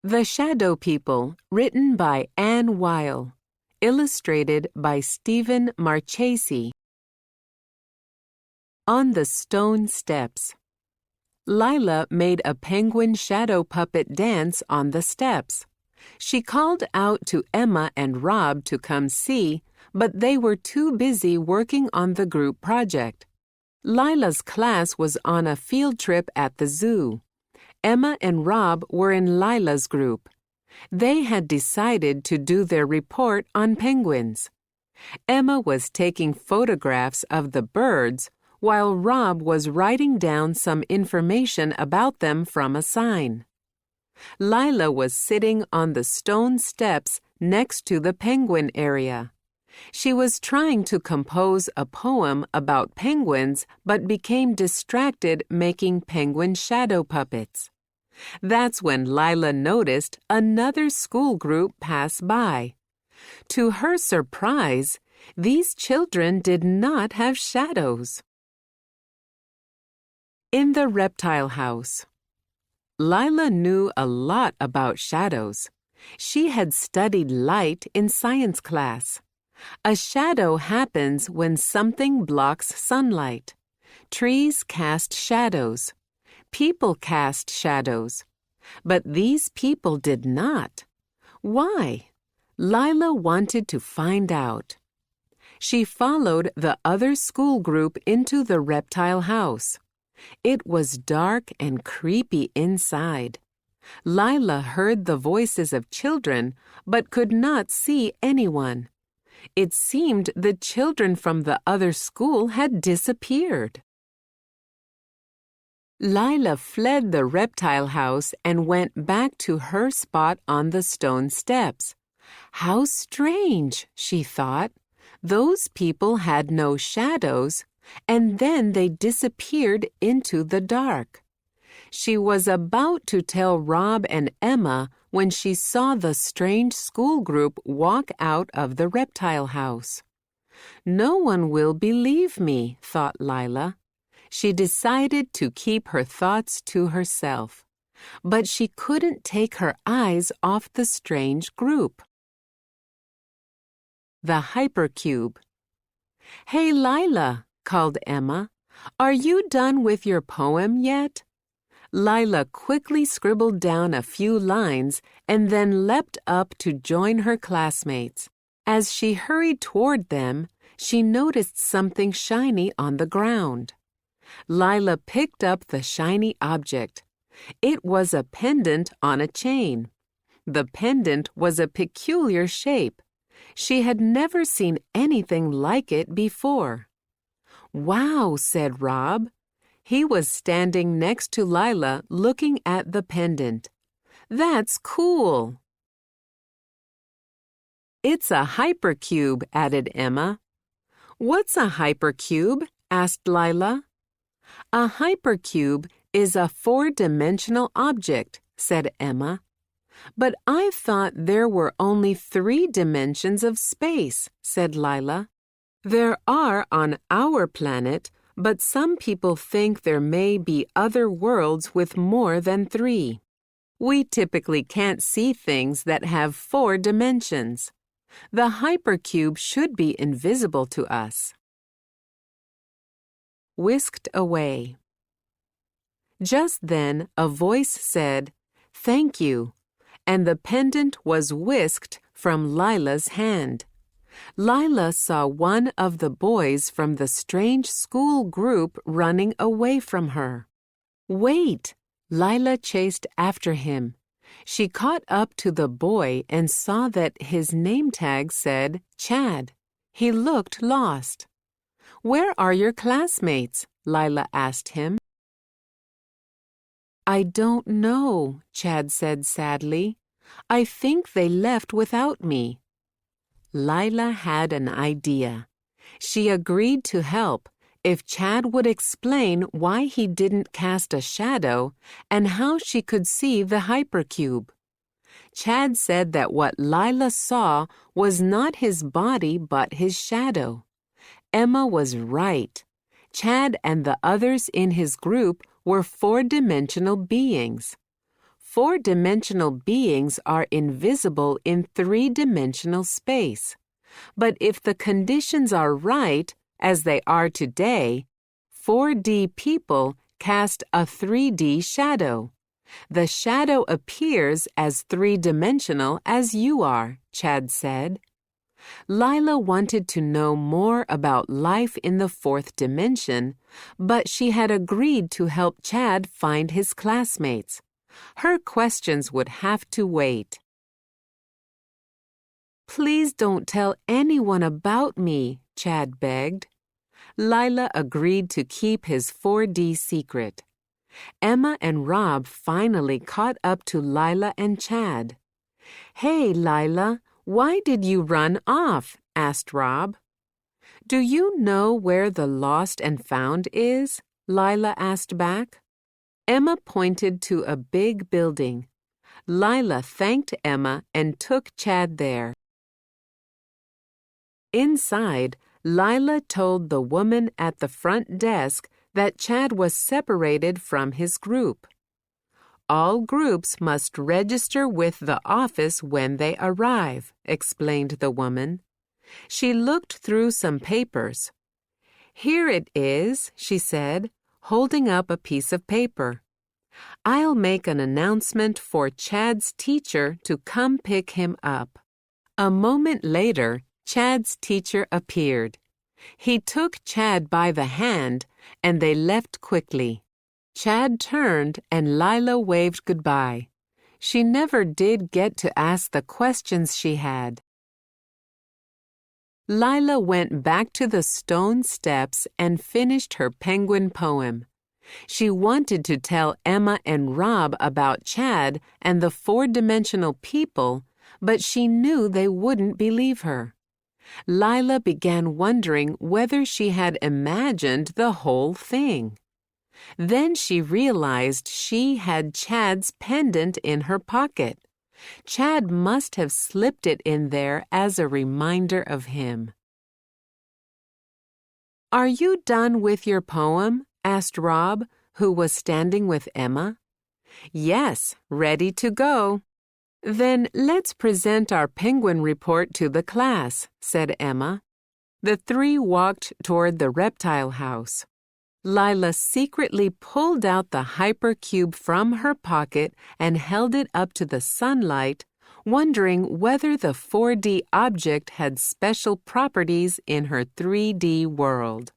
The Shadow People, written by Anne Weil. Illustrated by Stephen Marchesi. On the Stone Steps. Lila made a penguin shadow puppet dance on the steps. She called out to Emma and Rob to come see, but they were too busy working on the group project. Lila's class was on a field trip at the zoo. Emma and Rob were in Lila's group. They had decided to do their report on penguins. Emma was taking photographs of the birds, while Rob was writing down some information about them from a sign. Lila was sitting on the stone steps next to the penguin area. She was trying to compose a poem about penguins but became distracted making penguin shadow puppets. That's when Lila noticed another school group pass by. To her surprise, these children did not have shadows. In the reptile house. Lila knew a lot about shadows. She had studied light in science class. A shadow happens when something blocks sunlight. Trees cast shadows. People cast shadows. But these people did not. Why? Lila wanted to find out. She followed the other school group into the reptile house. It was dark and creepy inside. Lila heard the voices of children, but could not see anyone. It seemed the children from the other school had disappeared. Lila fled the reptile house and went back to her spot on the stone steps. How strange, she thought. Those people had no shadows, and then they disappeared into the dark. She was about to tell Rob and Emma when she saw the strange school group walk out of the reptile house. No one will believe me, thought Lila. She decided to keep her thoughts to herself, but she couldn't take her eyes off the strange group. The Hypercube. Hey, Lila, called Emma. Are you done with your poem yet? Lila quickly scribbled down a few lines and then leapt up to join her classmates. As she hurried toward them, she noticed something shiny on the ground. Lila picked up the shiny object. It was a pendant on a chain. The pendant was a peculiar shape. She had never seen anything like it before. Wow, said Rob. He was standing next to Lila looking at the pendant. That's cool. It's a hypercube, added Emma. What's a hypercube? Asked Lila. A hypercube is a four-dimensional object, said Emma. But I thought there were only 3 dimensions of space, said Lila. There are on our planet, but some people think there may be other worlds with more than 3. We typically can't see things that have 4 dimensions. The hypercube should be invisible to us. Whisked away. Just then, a voice said, "Thank you," and the pendant was whisked from Lila's hand. Lila saw one of the boys from the strange school group running away from her. Wait! Lila chased after him. She caught up to the boy and saw that his name tag said Chad. He looked lost. Where are your classmates? Lila asked him. I don't know, Chad said sadly. I think they left without me. Lila had an idea. She agreed to help if Chad would explain why he didn't cast a shadow and how she could see the hypercube. Chad said that what Lila saw was not his body but his shadow. Emma was right. Chad and the others in his group were 4-dimensional beings. four-dimensional beings are invisible in three-dimensional space. But if the conditions are right, as they are today, 4D people cast a 3D shadow. The shadow appears as three-dimensional as you are, Chad said. Lila wanted to know more about life in the fourth dimension, but she had agreed to help Chad find his classmates. Her questions would have to wait. "Please don't tell anyone about me," Chad begged. Lila agreed to keep his 4D secret. Emma and Rob finally caught up to Lila and Chad. "Hey, Lila, why did you run off?" asked Rob. "Do you know where the lost and found is?" Lila asked back. Emma pointed to a big building. Lila thanked Emma and took Chad there. Inside, Lila told the woman at the front desk that Chad was separated from his group. "All groups must register with the office when they arrive," explained the woman. She looked through some papers. "Here it is," she said, holding up a piece of paper. "I'll make an announcement for Chad's teacher to come pick him up." A moment later, Chad's teacher appeared. He took Chad by the hand, and they left quickly. Chad turned, and Lila waved goodbye. She never did get to ask the questions she had. Lila went back to the stone steps and finished her penguin poem. She wanted to tell Emma and Rob about Chad and the four-dimensional people, but she knew they wouldn't believe her. Lila began wondering whether she had imagined the whole thing. Then she realized she had Chad's pendant in her pocket. Chad must have slipped it in there as a reminder of him. "Are you done with your poem?" asked Rob, who was standing with Emma. "Yes, ready to go." "Then let's present our penguin report to the class," said Emma. The three walked toward the reptile house. Lila secretly pulled out the hypercube from her pocket and held it up to the sunlight, wondering whether the 4D object had special properties in her 3D world.